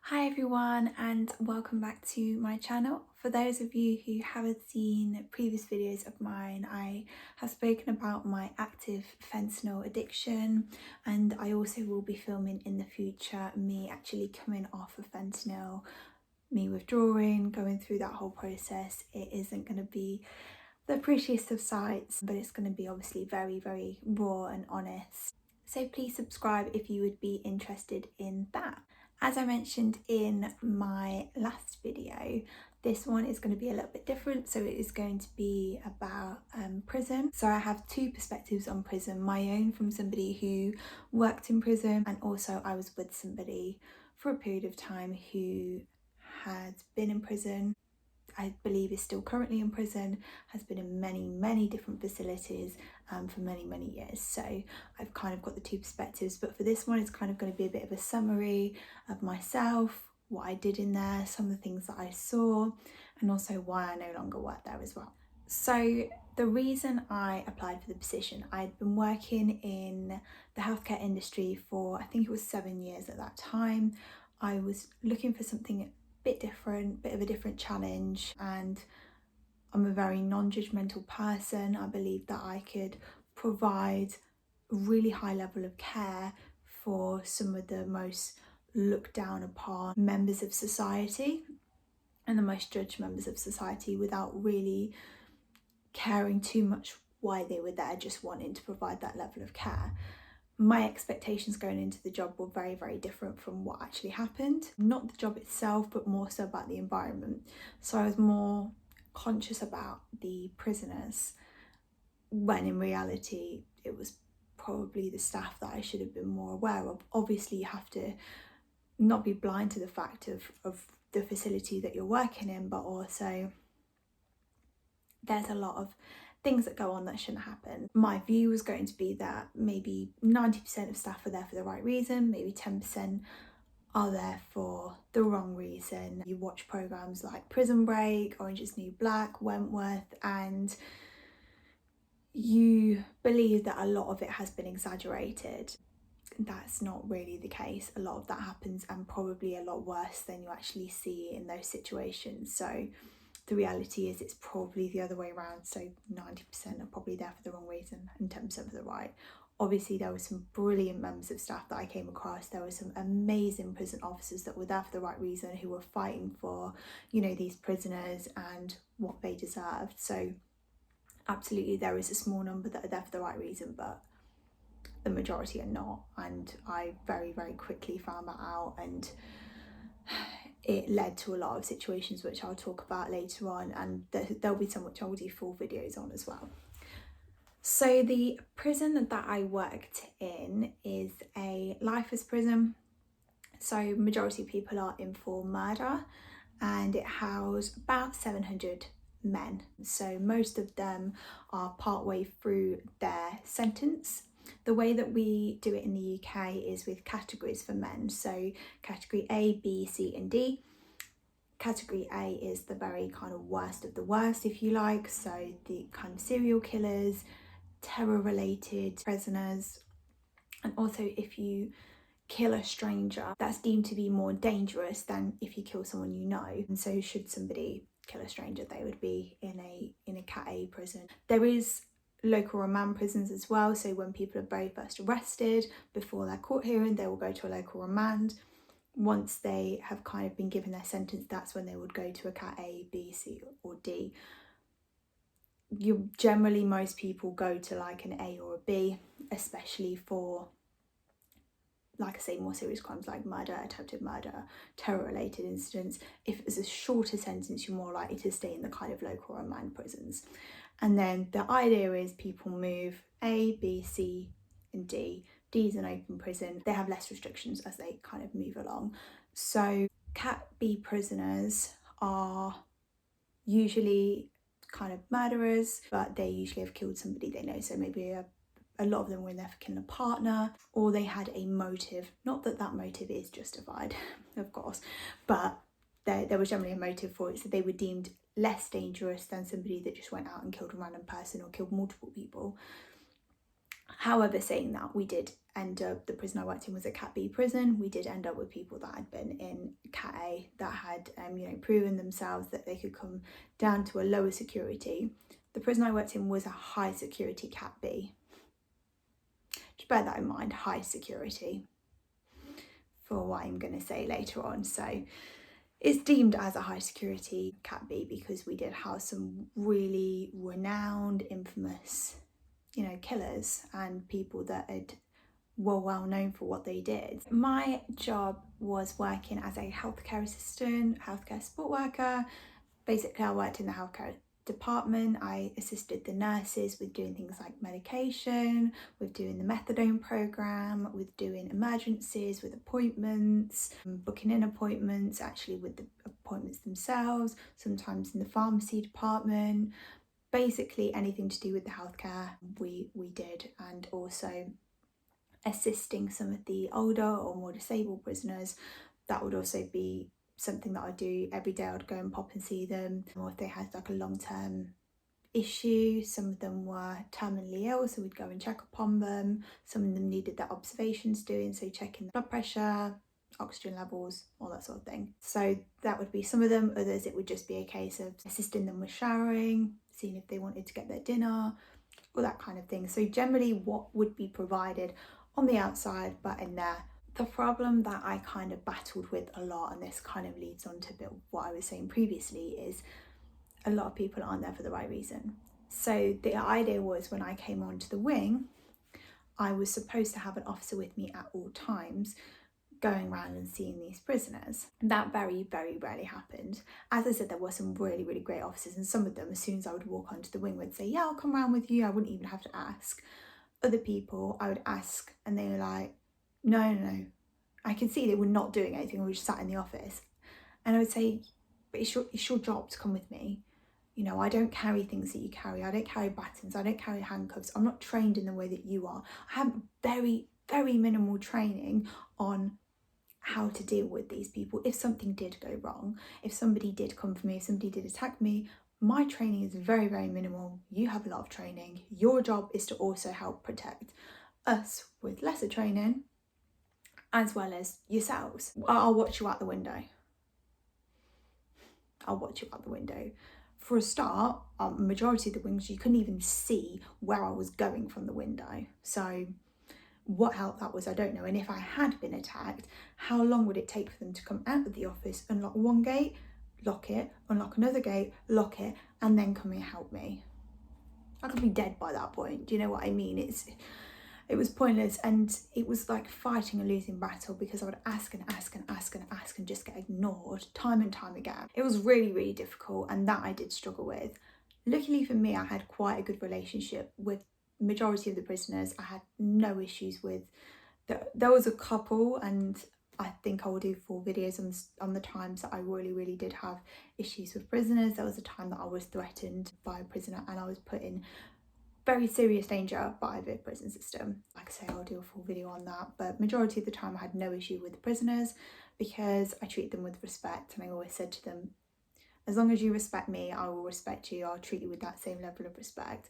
Hi everyone and welcome back to my channel. For those of you who haven't seen previous videos of mine, I have spoken about my active fentanyl addiction, and I also will be filming in the future me actually coming off of fentanyl, me withdrawing, going through that whole process. It isn't going to be the prettiest of sights, but it's going to be obviously very raw and honest. So please subscribe if you would be interested in that. As I mentioned in my last video, this one is going to be a little bit different. So it is going to be about prison. So I have two perspectives on prison, my own from somebody who worked in prison, and also I was with somebody for a period of time who had been in prison. I believe is still currently in prison, has been in many different facilities for many years. So I've kind of got the two perspectives, but for this one it's kind of going to be a bit of a summary of myself, what I did in there, some of the things that I saw, and also why I no longer work there as well. So the reason I applied for the position, I'd been working in the healthcare industry for, I think it was 7 years at that time. I was looking for something bit different, bit of a different challenge, and I'm a very non-judgmental person. I believe that I could provide a really high level of care for some of the most looked down upon members of society and the most judged members of society without really caring too much why they were there, just wanting to provide that level of care. My expectations going into the job were very different from what actually happened. Not the job itself, but more so about the environment. So I was more conscious about the prisoners, when in reality it was probably the staff that I should have been more aware of. Obviously you have to not be blind to the fact of the facility that you're working in, but also there's a lot of things that go on that shouldn't happen. My view was going to be that maybe 90% of staff are there for the right reason, maybe 10% are there for the wrong reason. You watch programs like Prison Break, Orange is the New Black, Wentworth, and you believe that a lot of it has been exaggerated. That's not really the case. A lot of that happens, and probably a lot worse than you actually see in those situations. So the reality is it's probably the other way around. So 90% are probably there for the wrong reason and 10% for the right. Obviously there were some brilliant members of staff that I came across. There were some amazing prison officers that were there for the right reason, who were fighting for, you know, these prisoners and what they deserved. So absolutely there is a small number that are there for the right reason, but the majority are not. And I very quickly found that out, and it led to a lot of situations which I'll talk about later on, and there'll be some which I'll do full videos on as well. So the prison that I worked in is a lifers prison. So majority of people are in for murder, and it housed about 700 men. So most of them are partway through their sentence. The way that we do it in the UK is with categories for men. So category A, B, C and D. Category A is the very kind of worst of the worst, if you like. So the kind of serial killers, terror related prisoners, and also if you kill a stranger, that's deemed to be more dangerous than if you kill someone you know. And so should somebody kill a stranger, they would be in a Cat A prison. There is local remand prisons as well. So when people are very first arrested, before their court hearing, they will go to a local remand. Once they have kind of been given their sentence, that's when they would go to a Cat A, B, C or D. Generally most people go to like an A or a B, especially for, like I say, more serious crimes like murder, attempted murder, terror related incidents. If it's a shorter sentence, you're more likely to stay in the kind of local remand prisons. And then the idea is people move A, B, C and D. D is an open prison. They have less restrictions as they kind of move along. So Cat B prisoners are usually kind of murderers, but they usually have killed somebody they know. So maybe a lot of them were in there for killing a partner, or they had a motive. Not that that motive is justified, of course, but there was generally a motive for it. So they were deemed less dangerous than somebody that just went out and killed a random person or killed multiple people. However, saying that, we did end up, the prison I worked in was a Cat B prison. We did end up with people that had been in A that had proven themselves that they could come down to a lower security. The prison I worked in was a high security Cat B. Just bear that in mind, high security, for what I'm going to say later on. So it's deemed as a high security Cat B because we did have some really renowned, infamous, killers and people that were well known for what they did. My job was working as a healthcare assistant, healthcare support worker. Basically, I worked in the healthcare department. I assisted the nurses with doing things like medication, with doing the methadone program, with doing emergencies, with appointments, booking in appointments, actually with the appointments themselves, sometimes in the pharmacy department. Basically anything to do with the healthcare we did, and also assisting some of the older or more disabled prisoners. That would also be something that I do every day. I'd go and pop and see them, or if they had like a long-term issue. Some of them were terminally ill, so we'd go and check upon them. Some of them needed their observations doing, so checking blood pressure, oxygen levels, all that sort of thing. So that would be some of them. Others, it would just be a case of assisting them with showering, seeing if they wanted to get their dinner, all that kind of thing. So generally what would be provided on the outside, but in there. The problem that I kind of battled with a lot, and this kind of leads on to a bit what I was saying previously, is a lot of people aren't there for the right reason. So the idea was, when I came onto the wing, I was supposed to have an officer with me at all times, going around and seeing these prisoners. That very, very rarely happened. As I said, there were some really, really great officers, and some of them, as soon as I would walk onto the wing, would say, yeah, I'll come around with you. I wouldn't even have to ask. Other people, I would ask and they were like, no. I could see they were not doing anything. We were just sat in the office. And I would say, but it's your job to come with me. I don't carry things that you carry. I don't carry batons. I don't carry handcuffs. I'm not trained in the way that you are. I have very, very minimal training on how to deal with these people if something did go wrong, if somebody did come for me, if somebody did attack me. My training is very, very minimal. You have a lot of training. Your job is to also help protect us with lesser training, as well as yourselves. I'll watch you out the window. For a start, majority of the wings, you couldn't even see where I was going from the window. So what help that was, I don't know. And if I had been attacked, how long would it take for them to come out of the office, unlock one gate, lock it, unlock another gate, lock it, and then come and help me? I could be dead by that point. Do you know what I mean? It was pointless, and it was like fighting a losing battle, because I would ask and just get ignored time and time again. It was really, really difficult, and that I did struggle with. Luckily for me, I had quite a good relationship with majority of the prisoners. I had no issues with there was a couple, and I think I will do full videos on the times that I really, really did have issues with prisoners. There was a time that I was threatened by a prisoner and I was put in very serious danger by the prison system. Like I say, I'll do a full video on that, but majority of the time I had no issue with the prisoners because I treat them with respect, and I always said to them, as long as you respect me, I will respect you. I'll treat you with that same level of respect.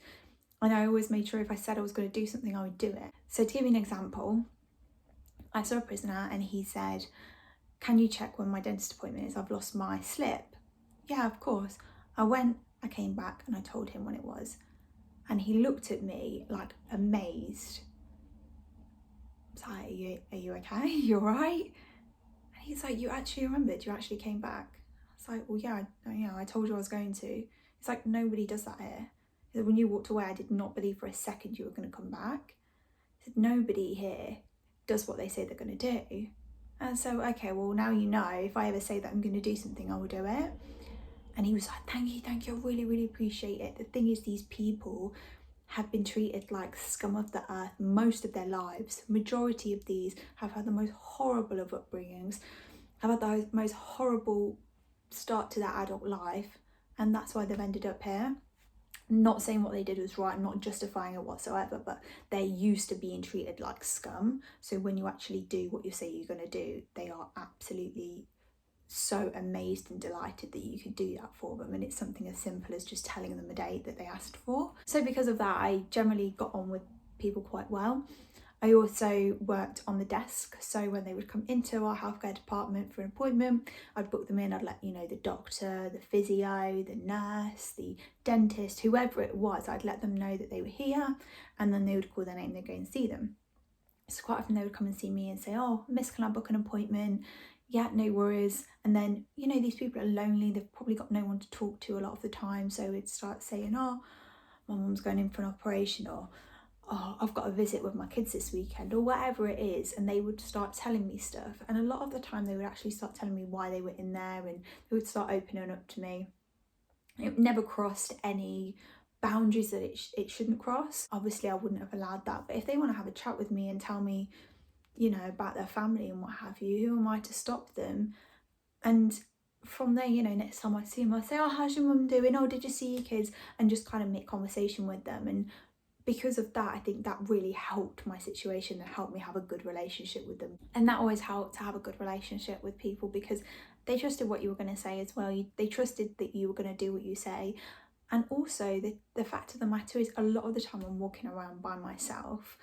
And I always made sure if I said I was going to do something, I would do it. So to give you an example, I saw a prisoner and he said, can you check when my dentist appointment is? I've lost my slip. Yeah, of course. I went, I came back and I told him when it was. And he looked at me like amazed. I was like, are you okay? You all right? And he's like, you actually remembered? You actually came back? I was like, well, yeah, I told you I was going to. He's like, nobody does that here. He said, when you walked away, I did not believe for a second you were going to come back. He said, nobody here does what they say they're going to do. And so, okay, well, now you know, if I ever say that I'm going to do something, I will do it. And he was like, thank you, I really, really appreciate it. The thing is, these people have been treated like scum of the earth most of their lives. Majority of these have had the most horrible of upbringings, have had the most horrible start to their adult life, and that's why they've ended up here. Not saying what they did was right, not justifying it whatsoever, but they're used to being treated like scum. So when you actually do what you say you're going to do, they are absolutely so amazed and delighted that you could do that for them. And it's something as simple as just telling them a date that they asked for. So because of that, I generally got on with people quite well. I also worked on the desk, so when they would come into our healthcare department for an appointment, I'd book them in. I'd let the doctor, the physio, the nurse, the dentist, whoever it was, I'd let them know that they were here, and then they would call their name, they'd go and see them. So quite often they would come and see me and say, "Oh, Miss, can I book an appointment?" Yeah, no worries. And then, these people are lonely, they've probably got no one to talk to a lot of the time, so we'd start saying, "Oh, my mum's going in for an operation," or "Oh, I've got a visit with my kids this weekend," or whatever it is. And they would start telling me stuff, and a lot of the time they would actually start telling me why they were in there, and they would start opening up to me. It never crossed any boundaries that it shouldn't cross. Obviously I wouldn't have allowed that, but if they want to have a chat with me and tell me about their family and what have you, who am I to stop them? And from there, next time I see them, I say, "Oh, how's your mum doing? Oh, did you see your kids?" And just kind of make conversation with them. And because of that, I think that really helped my situation and helped me have a good relationship with them. And that always helped to have a good relationship with people, because they trusted what you were going to say as well. They trusted that you were going to do what you say. And also the fact of the matter is, a lot of the time I'm walking around by myself.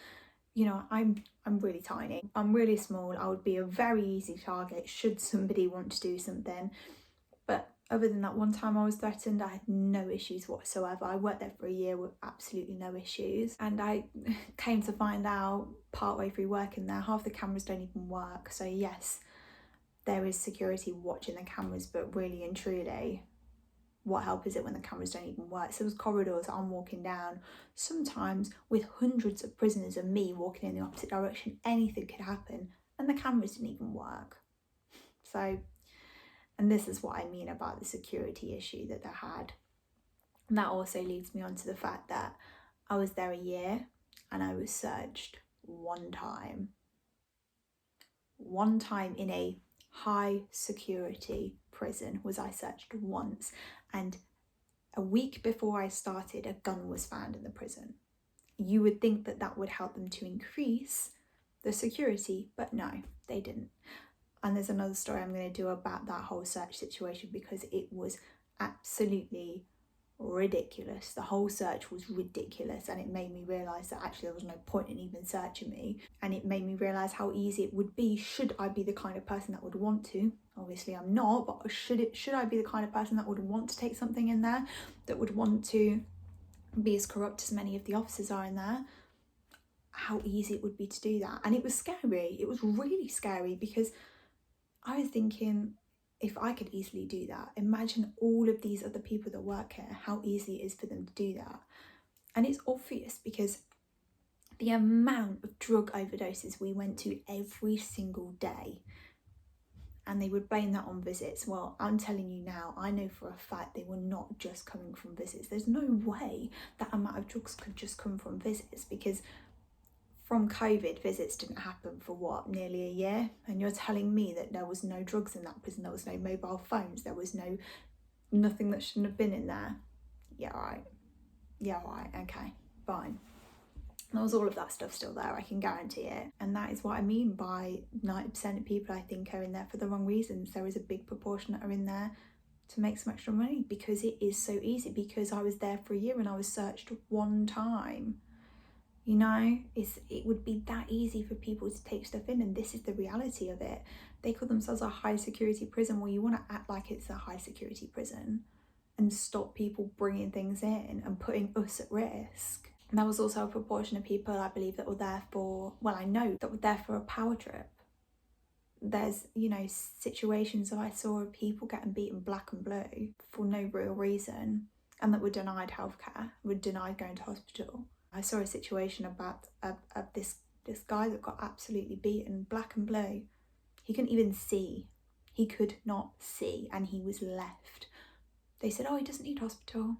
I'm really tiny. I'm really small. I would be a very easy target should somebody want to do something. But other than that one time I was threatened, I had no issues whatsoever. I worked there for a year with absolutely no issues. And I came to find out partway through working there, half the cameras don't even work. So yes, there is security watching the cameras, but really and truly, what help is it when the cameras don't even work? So those corridors I'm walking down, sometimes with hundreds of prisoners and me walking in the opposite direction, anything could happen, and the cameras didn't even work. So, and this is what I mean about the security issue that they had. And that also leads me on to the fact that I was there a year and I was searched one time. One time in a high security prison was I searched once, and a week before I started, a gun was found in the prison. You would think that that would help them to increase the security, but no, they didn't. And there's another story I'm going to do about that whole search situation, because it was absolutely ridiculous. The whole search was ridiculous, and it made me realise that actually there was no point in even searching me. And it made me realise how easy it would be should I be the kind of person that would want to. Obviously I'm not, but should I be the kind of person that would want to take something in there, that would want to be as corrupt as many of the officers are in there, how easy it would be to do that. And it was scary. It was really scary, because I was thinking, if I could easily do that, imagine all of these other people that work here, how easy it is for them to do that. And it's obvious, because the amount of drug overdoses we went to every single day, and they would blame that on visits. Well, I'm telling you now, I know for a fact they were not just coming from visits. There's no way that amount of drugs could just come from visits, because from COVID, visits didn't happen for what, nearly a year? And you're telling me that there was no drugs in that prison, there was no mobile phones, there was nothing that shouldn't have been in there? Yeah, right. Yeah, right. Okay, fine. There was all of that stuff still there, I can guarantee it. And that is what I mean by 90% of people, I think, are in there for the wrong reasons. There is a big proportion that are in there to make some extra money, because it is so easy. Because I was there for a year and I was searched one time. It would be that easy for people to take stuff in, and this is the reality of it. They call themselves a high security prison. Well, you want to act like it's a high security prison and stop people bringing things in and putting us at risk. And there was also a proportion of people, I believe, that were there for, well, I know that were there for a power trip. There's, situations that I saw of people getting beaten black and blue for no real reason, and that were denied healthcare, were denied going to hospital. I saw a situation about this guy that got absolutely beaten black and blue. He couldn't even see. He could not see, and he was left. They said, "Oh, he doesn't need hospital."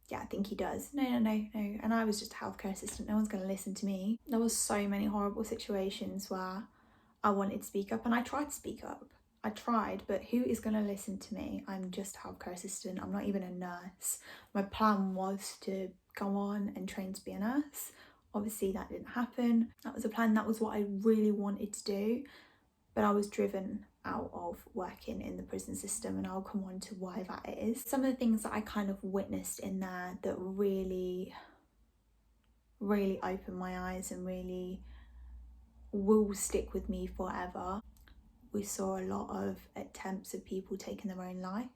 Yeah, I think he does. No. And I was just a healthcare assistant. No one's going to listen to me. There was so many horrible situations where I wanted to speak up, and I tried to speak up. I tried, but who is going to listen to me? I'm just a healthcare assistant. I'm not even a nurse. My plan was to go on and train to be a nurse. Obviously that didn't happen. That was a plan. That was what I really wanted to do, but I was driven out of working in the prison system, and I'll come on to why that is. Some of the things that I kind of witnessed in there that really really opened my eyes and really will stick with me forever. We saw a lot of attempts of people taking their own life,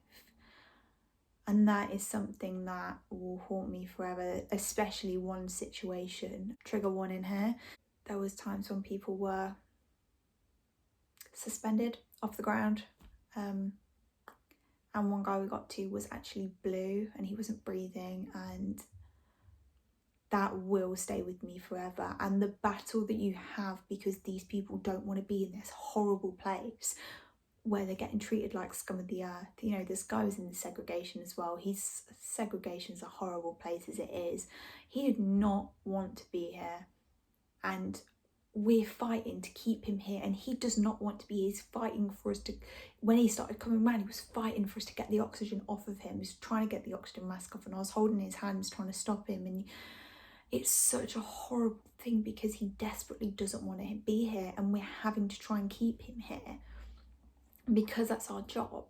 and that is something that will haunt me forever, especially one situation. Trigger warning here. There was times when people were suspended off the ground, and one guy we got to was actually blue and he wasn't breathing, and that will stay with me forever. And the battle that you have because these people don't want to be in this horrible place where they're getting treated like scum of the earth. You know, this guy was in the segregation as well. Segregation's a horrible place as it is. He did not want to be here, and we're fighting to keep him here, and he does not want to be. He's fighting for us to, when he started coming around, he was fighting for us to get the oxygen off of him. He was trying to get the oxygen mask off, and I was holding his hands trying to stop him. And it's such a horrible thing because he desperately doesn't want to be here, and we're having to try and keep him here because that's our job.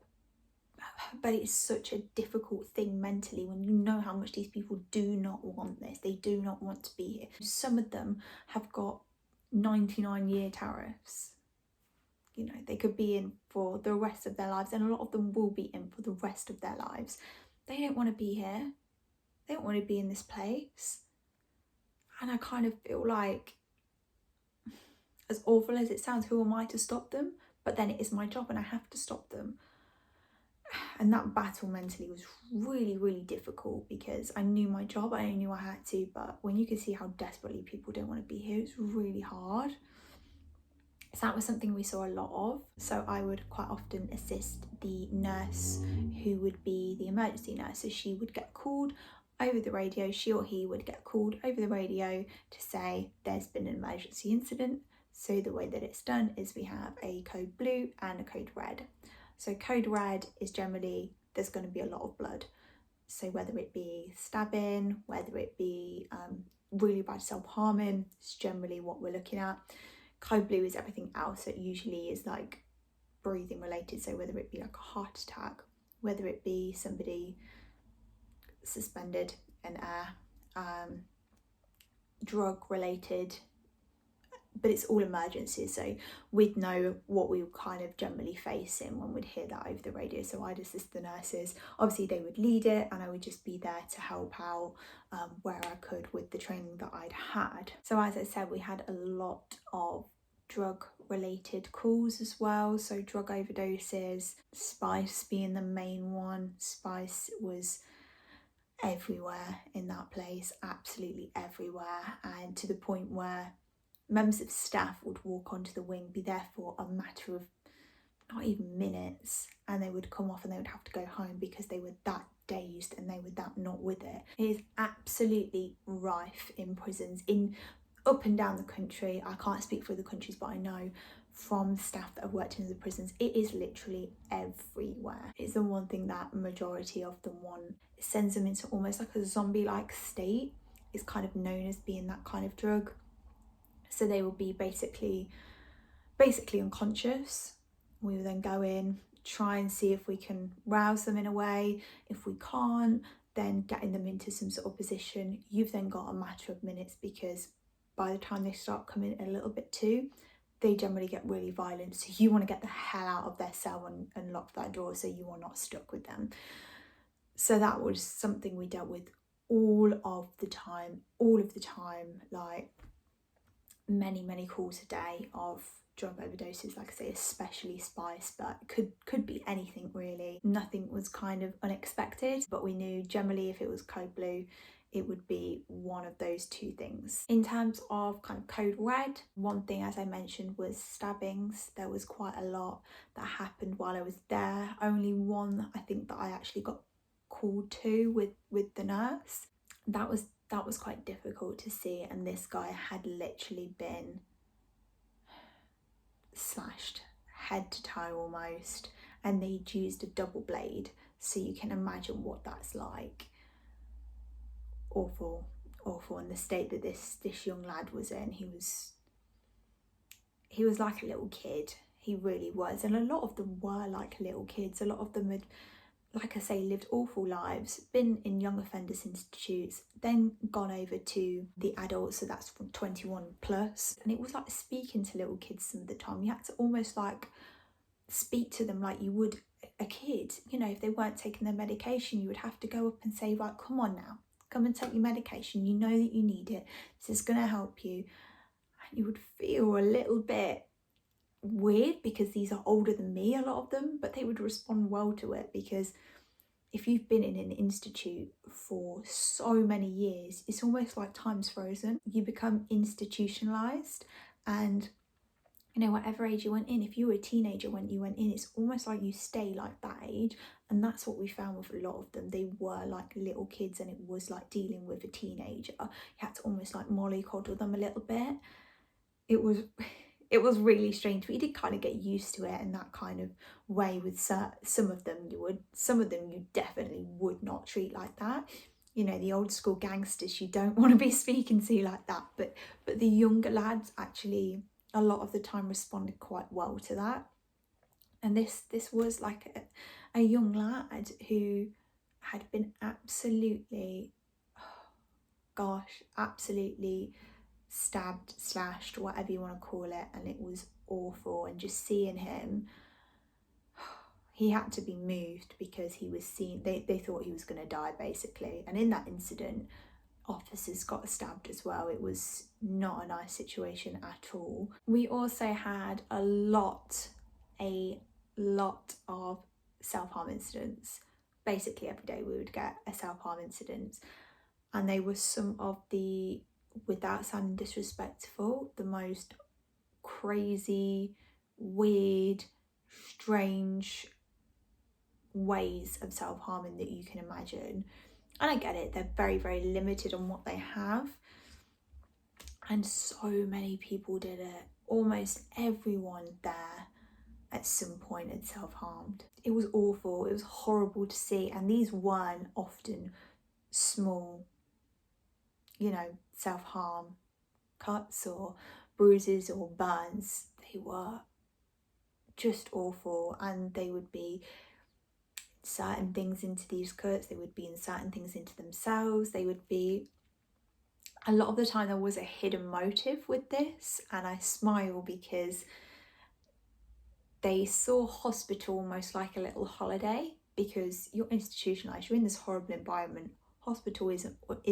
But it's such a difficult thing mentally when you know how much these people do not want this. They do not want to be here. Some of them have got 99-year tariffs. You know, they could be in for the rest of their lives, and a lot of them will be in for the rest of their lives. They don't want to be here. They don't want to be in this place. And I kind of feel like, as awful as it sounds, who am I to stop them? But then it is my job and I have to stop them. And that battle mentally was really, really difficult because I knew my job, I knew I had to, but when you can see how desperately people don't want to be here, it's really hard. So that was something we saw a lot of. So I would quite often assist the nurse who would be the emergency nurse. So she would get called over the radio, she or he would get called over the radio to say there's been an emergency incident. So the way that it's done is we have a code blue and a code red. So code red is generally there's going to be a lot of blood. So whether it be stabbing, whether it be really bad self-harming, it's generally what we're looking at. Code blue is everything else. So it usually is like breathing related. So whether it be like a heart attack, whether it be somebody suspended in air, drug related, but it's all emergencies. So we'd know what we were kind of generally facing when we'd hear that over the radio. So I'd assist the nurses. Obviously they would lead it and I would just be there to help out where I could with the training that I'd had. So as I said, we had a lot of drug related calls as well. So drug overdoses, spice being the main one. Spice was everywhere in that place, absolutely everywhere, and to the point where members of staff would walk onto the wing, be there for a matter of not even minutes, and they would come off and they would have to go home because they were that dazed and they were that not with it. It is absolutely rife in prisons in up and down the country. I can't speak for the countries, but I know from staff that have worked in the prisons, it is literally everywhere. It's the one thing that majority of them want. It sends them into almost like a zombie-like state. It's kind of known as being that kind of drug. So they will be basically unconscious. We will then go in, try and see if we can rouse them in a way. If we can't, then getting them into some sort of position. You've then got a matter of minutes because by the time they start coming a little bit too, they generally get really violent. So you want to get the hell out of their cell and lock that door so you are not stuck with them. So that was something we dealt with all of the time, like many calls a day of drug overdoses, like I say, especially spice, but it could be anything really. Nothing was kind of unexpected, but we knew generally if it was code blue, it would be one of those two things. In terms of kind of code red, one thing, as I mentioned, was stabbings. There was quite a lot that happened while I was there. Only one, I think, that I actually got called to with the nurse. That was quite difficult to see, and this guy had literally been slashed head to toe almost, and they'd used a double blade, so you can imagine what that's like. Awful, and the state that this young lad was in, he was like a little kid. He really was, and a lot of them were like little kids. A lot of them had like I say, lived awful lives, been in young offenders institutes, then gone over to the adults, so that's from 21 plus. And it was like speaking to little kids some of the time. You had to almost like speak to them like you would a kid. You know, if they weren't taking their medication, you would have to go up and say, right, come on now, come and take your medication. You know that you need it. This is going to help you. And you would feel a little bit weird because these are older than me, a lot of them, but they would respond well to it, because if you've been in an institute for so many years, it's almost like time's frozen. You become institutionalized, and you know, whatever age you went in, if you were a teenager when you went in, it's almost like you stay like that age. And that's what we found with a lot of them. They were like little kids, and it was like dealing with a teenager. You had to almost like mollycoddle them a little bit. It was really strange, but you did kind of get used to it in that kind of way. With some of them you definitely would not treat like that. You know, the old school gangsters you don't want to be speaking to like that, but the younger lads actually a lot of the time responded quite well to that. And this was like a young lad who had been absolutely, absolutely stabbed, slashed, whatever you want to call it, and it was awful. And just seeing him, he had to be moved because he was seen, they thought he was going to die basically. And in that incident, officers got stabbed as well. It was not a nice situation at all. We also had a lot of self-harm incidents. Basically every day we would get a self-harm incident, and they were some of the, without sounding disrespectful, the most crazy, weird, strange ways of self-harming that you can imagine. And I get it, they're very, very limited on what they have. And so many people did it. Almost everyone there at some point had self-harmed. It was awful, it was horrible to see. And these weren't often small, you know, self-harm cuts or bruises or burns. They were just awful, and they would be certain things into these cuts, they would be in certain things into themselves, they would be, a lot of the time there was a hidden motive with this. And I smile because they saw hospital almost like a little holiday, because you're institutionalized, you're in this horrible environment. Hospital is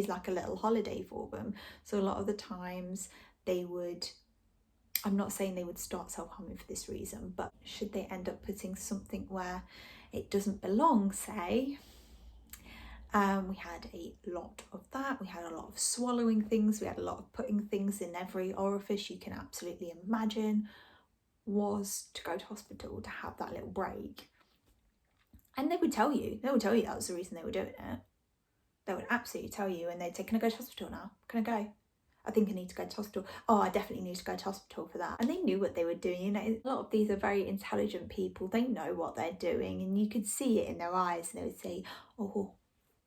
like a little holiday for them. So a lot of the times they would, I'm not saying they would start self-harming for this reason, but should they end up putting something where it doesn't belong, say, we had a lot of that. We had a lot of swallowing things. We had a lot of putting things in every orifice you can absolutely imagine. Was to go to hospital to have that little break. And they would tell you that was the reason they were doing it. They would absolutely tell you, and they'd say, can I go to hospital now? Can I go? I think I need to go to hospital. Oh, I definitely need to go to hospital for that. And they knew what they were doing. You know, a lot of these are very intelligent people. They know what they're doing, and you could see it in their eyes. And they would say, oh,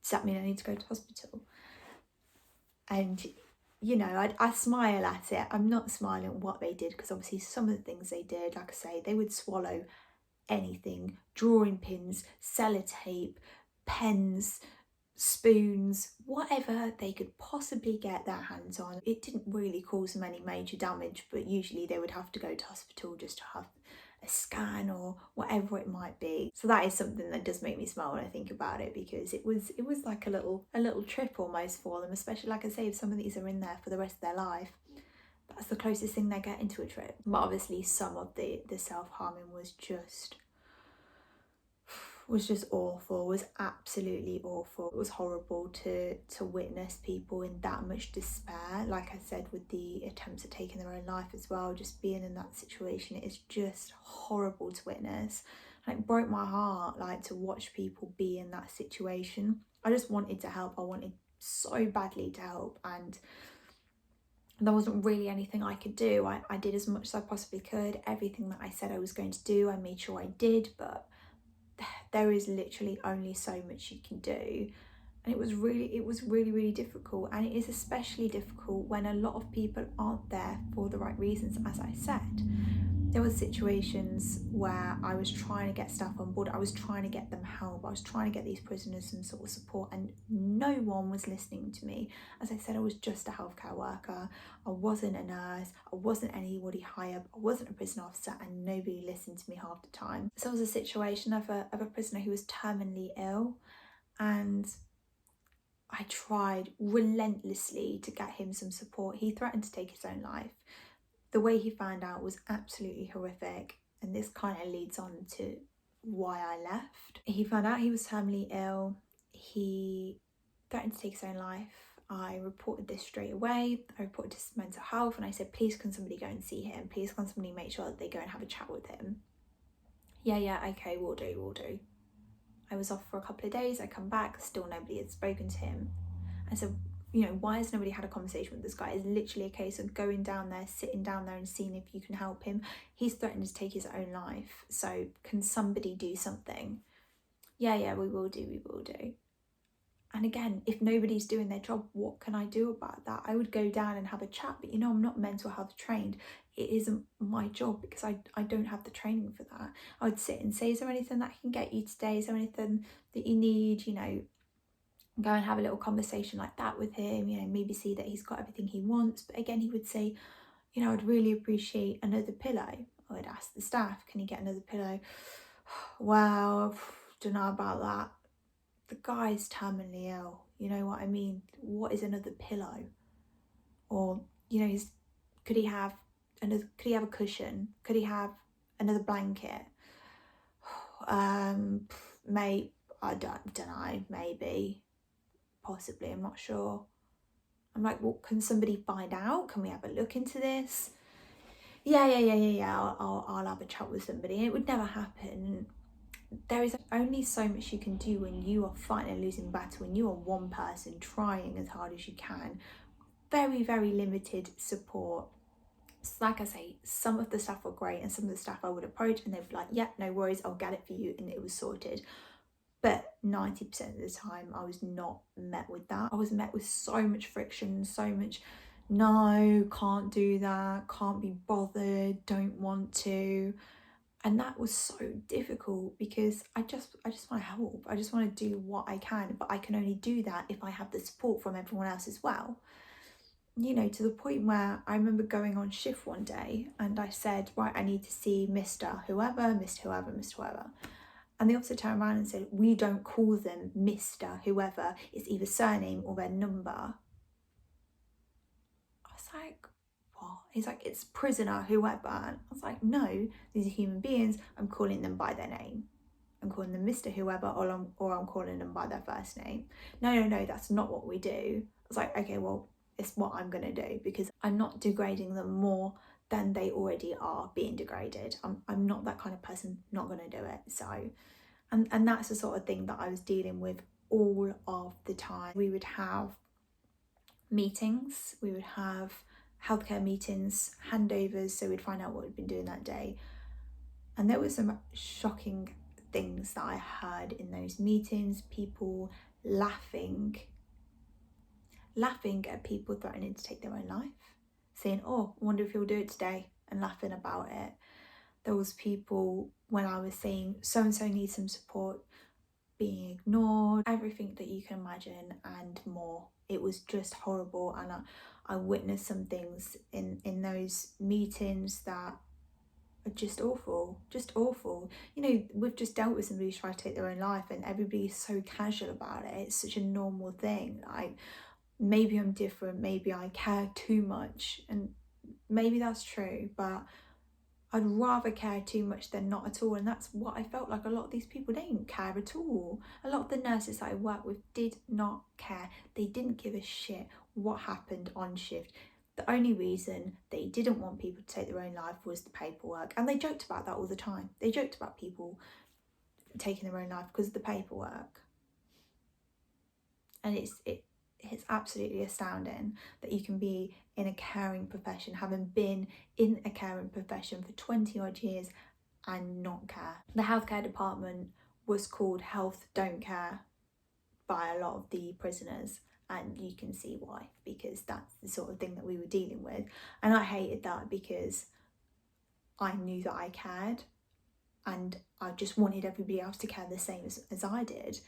does that mean I need to go to hospital? And, you know, I smile at it. I'm not smiling at what they did, because obviously some of the things they did, like I say, they would swallow anything, drawing pins, sellotape, pens, spoons, whatever they could possibly get their hands on. It didn't really cause them any major damage, but usually they would have to go to hospital just to have a scan or whatever it might be. So that is something that does make me smile when I think about it, because it was like a little trip almost for them, especially, like I say, if some of these are in there for the rest of their life. That's the closest thing they're getting to a trip. But obviously some of the self-harming was just awful, was absolutely awful. It was horrible to witness people in that much despair. Like I said, with the attempts at taking their own life as well, just being in that situation, it is just horrible to witness. And it broke my heart, like, to watch people be in that situation. I just wanted to help. I wanted so badly to help, and there wasn't really anything I could do. I did as much as I possibly could. Everything that I said I was going to do, I made sure I did, but there is literally only so much you can do. And it was really difficult. And it is especially difficult when a lot of people aren't there for the right reasons, as I said. There were situations where I was trying to get staff on board, I was trying to get them help, I was trying to get these prisoners some sort of support, and no one was listening to me. As I said, I was just a healthcare worker. I wasn't a nurse, I wasn't anybody higher, I wasn't a prison officer, and nobody listened to me half the time. So it was a situation of a prisoner who was terminally ill, and I tried relentlessly to get him some support. He threatened to take his own life. The way he found out was absolutely horrific, and this kind of leads on to why I left. He found out he was terminally ill. He threatened to take his own life. I reported this straight away. I reported to mental health, and I said, please can somebody go and see him? Please can somebody make sure that they go and have a chat with him? Yeah, okay, we'll do. I was off for a couple of days. I come back, still nobody had spoken to him. I said, why has nobody had a conversation with this guy? It's literally a case of going down there, sitting down there and seeing if you can help him. He's threatened to take his own life. So can somebody do something? Yeah, we will do. And again, if nobody's doing their job, what can I do about that? I would go down and have a chat, but I'm not mental health trained. It isn't my job because I don't have the training for that. I would sit and say, is there anything that I can get you today? Is there anything that you need? Go and have a little conversation like that with him, maybe see that he's got everything he wants. But again, he would say, I'd really appreciate another pillow. I would ask the staff, can you get another pillow? Well, don't know about that. The guy's terminally ill, you know what I mean? What is another pillow? Or, could he have a cushion? Could he have another blanket? Mate, I don't know, maybe. Possibly, I'm not sure. I'm like, well, can somebody find out? Can we have a look into this? Yeah. I'll have a chat with somebody. It would never happen. There is only so much you can do when you are fighting a losing battle, when you are one person trying as hard as you can. Very, very limited support. So like I say, some of the staff were great, and some of the staff I would approach and they'd be like, yeah, no worries, I'll get it for you, and it was sorted. But 90% of the time I was not met with that. I was met with so much friction, so much, no, can't do that, can't be bothered, don't want to. And that was so difficult because I just want to help. I just want to do what I can, but I can only do that if I have the support from everyone else as well. To the point where I remember going on shift one day and I said, right, I need to see Mr. Whoever, Mr. Whoever, Mr. Whoever. And the officer turned around and said, we don't call them Mr. Whoever, it's either surname or their number. I was like, what? He's like, it's prisoner whoever. And I was like, no, these are human beings. I'm calling them by their name. I'm calling them Mr. Whoever, or I'm calling them by their first name. No, that's not what we do. I was like, okay, well, it's what I'm going to do because I'm not degrading them more than they already are being degraded. I'm not that kind of person, not going to do it. So, and that's the sort of thing that I was dealing with all of the time. We would have meetings, we would have healthcare meetings, handovers, so we'd find out what we'd been doing that day. And there were some shocking things that I heard in those meetings, people laughing at people threatening to take their own life, saying, oh, I wonder if he'll do it today, and laughing about it. There was people, when I was saying so-and-so needs some support, being ignored, everything that you can imagine and more. It was just horrible, and I witnessed some things in those meetings that are just awful. We've just dealt with somebody who's trying to take their own life and everybody's so casual about it. It's such a normal thing. Like, maybe I'm different, maybe I care too much, and maybe that's true, but I'd rather care too much than not at all. And that's what I felt like. A lot of these people didn't care at all. A lot of the nurses that I worked with did not care. They didn't give a shit what happened on shift. The only reason they didn't want people to take their own life was the paperwork. And they joked about that all the time. They joked about people taking their own life because of the paperwork. And it's absolutely astounding that you can be in a caring profession, having been in a caring profession for 20 odd years, and not care. The healthcare department was called Health Don't Care by a lot of the prisoners, and you can see why, because that's the sort of thing that we were dealing with. And I hated that because I knew that I cared, and I just wanted everybody else to care the same as I did.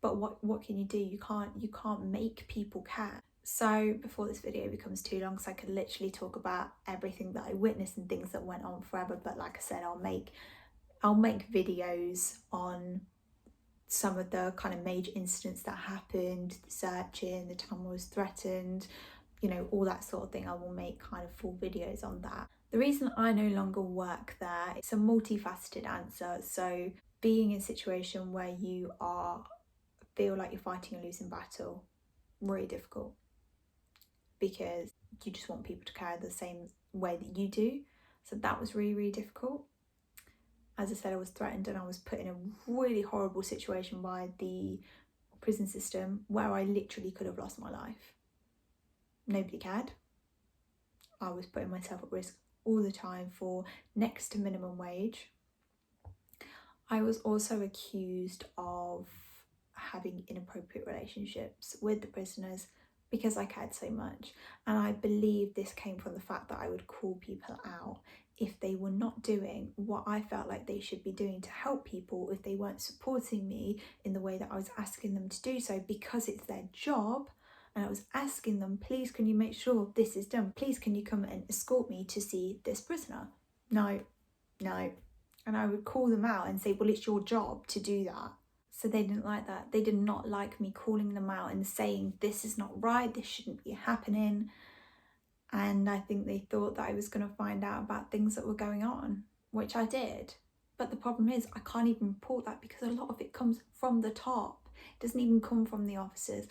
But what can you do? You can't make people care. So before this video becomes too long, because I could literally talk about everything that I witnessed and things that went on forever, but like I said, I'll make videos on some of the kind of major incidents that happened, the searching, the time I was threatened, you know, all that sort of thing. I will make kind of full videos on that. The reason I no longer work there, it's a multifaceted answer. So being in a situation where you feel like you're fighting a losing battle, really difficult, because you just want people to care the same way that you do. So that was really, really difficult. As I said, I was threatened and I was put in a really horrible situation by the prison system where I literally could have lost my life. Nobody cared. I was putting myself at risk all the time for next to minimum wage. I was also accused of having inappropriate relationships with the prisoners because I cared so much. And I believe this came from the fact that I would call people out if they were not doing what I felt like they should be doing to help people, if they weren't supporting me in the way that I was asking them to do so, because it's their job. And I was asking them, please, can you make sure this is done? Please, can you come and escort me to see this prisoner? No. And I would call them out and say, well, it's your job to do that. So they didn't like that. They did not like me calling them out and saying, this is not right, this shouldn't be happening. And I think they thought that I was going to find out about things that were going on, which I did. But the problem is I can't even report that because a lot of it comes from the top. It doesn't even come from the officers.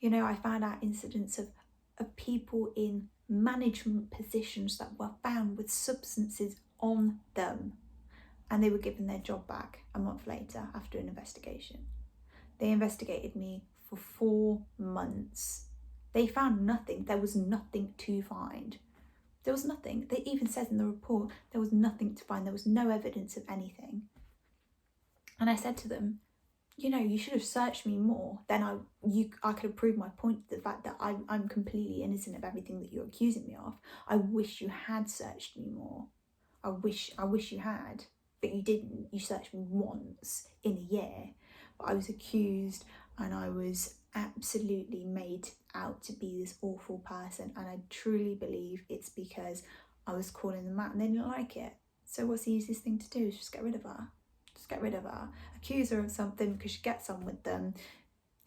You know, I found out incidents of people in management positions that were found with substances on them, and they were given their job back a month later after an investigation. They investigated me for 4 months. They found nothing. There was nothing to find. There was nothing. They even said in the report there was nothing to find. There was no evidence of anything. And I said to them, you know, you should have searched me more. Then I could have proved my point, the fact that I'm completely innocent of everything that you're accusing me of. I wish you had searched me more. I wish you had, but you didn't. You searched me once in a year. But I was accused and I was absolutely made out to be this awful person, and I truly believe it's because I was calling them out and they didn't like it. So what's the easiest thing to do? Is just get rid of her. Just get rid of her. Accuse her of something because she gets on with them.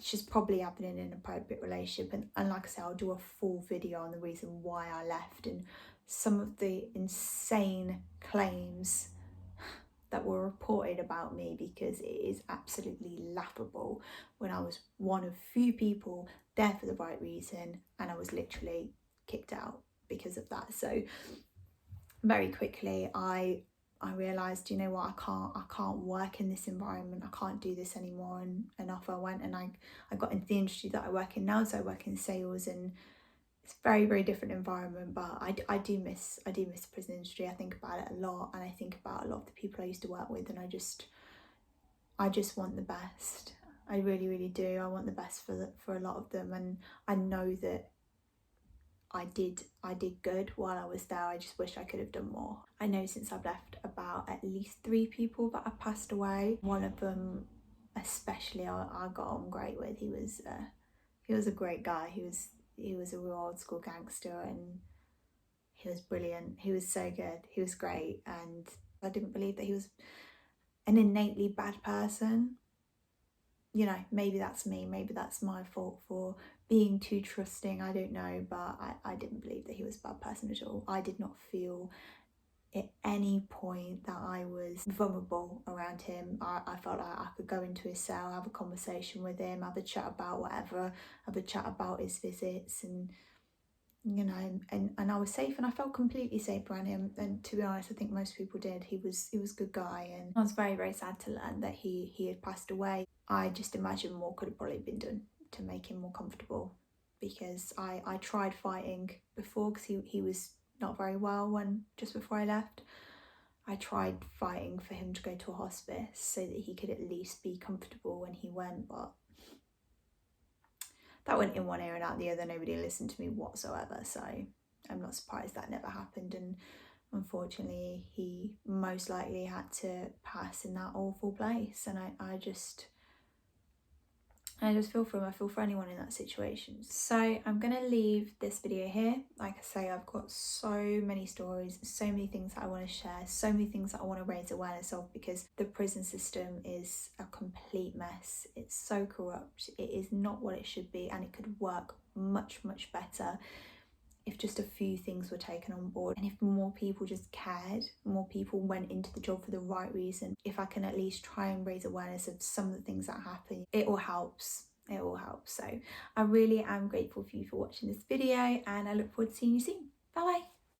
She's probably having an inappropriate relationship, and like I say, I'll do a full video on the reason why I left and some of the insane claims that were reported about me, because it is absolutely laughable when I was one of few people there for the right reason and I was literally kicked out because of that. So very quickly I realised, you know what, I can't work in this environment, I can't do this anymore, and off I went, and I got into the industry that I work in now. So I work in sales, and it's a very, very different environment, but I do miss the prison industry. I think about it a lot, and I think about a lot of the people I used to work with, and I just want the best. I really, really do. I want the best for a lot of them, and I know that I did good while I was there. I just wish I could have done more. I know since I've left about at least 3 people that have passed away. One of them especially I got on great with. He was a great guy. He was a real old school gangster, and he was brilliant. He was so good. He was great, and I didn't believe that he was an innately bad person. You know, maybe that's me, maybe that's my fault for being too trusting, I don't know, but I didn't believe that he was a bad person at all. I did not feel at any point that I was vulnerable around him. I felt like I could go into his cell, have a conversation with him, have a chat about whatever, have a chat about his visits, and you know, and I was safe, and I felt completely safe around him. And to be honest, I think most people did. He was a good guy, and I was very, very sad to learn that he had passed away. I just imagine more could have probably been done to make him more comfortable, because I tried fighting before, because he was not very well when just before I left. I tried fighting for him to go to a hospice so that he could at least be comfortable when he went, but that went in one ear and out the other. Nobody listened to me whatsoever, so I'm not surprised that never happened. And unfortunately he most likely had to pass in that awful place. And I just feel for him. I feel for anyone in that situation. So I'm gonna leave this video here. Like I say, I've got so many stories, so many things that I want to share, so many things that I want to raise awareness of, because the prison system is a complete mess. It's so corrupt. It is not what it should be, and it could work much better if just a few things were taken on board, and if more people just cared, more people went into the job for the right reason. If I can at least try and raise awareness of some of the things that happen, it all helps. It all helps. So I really am grateful for you for watching this video, and I look forward to seeing you soon. Bye bye.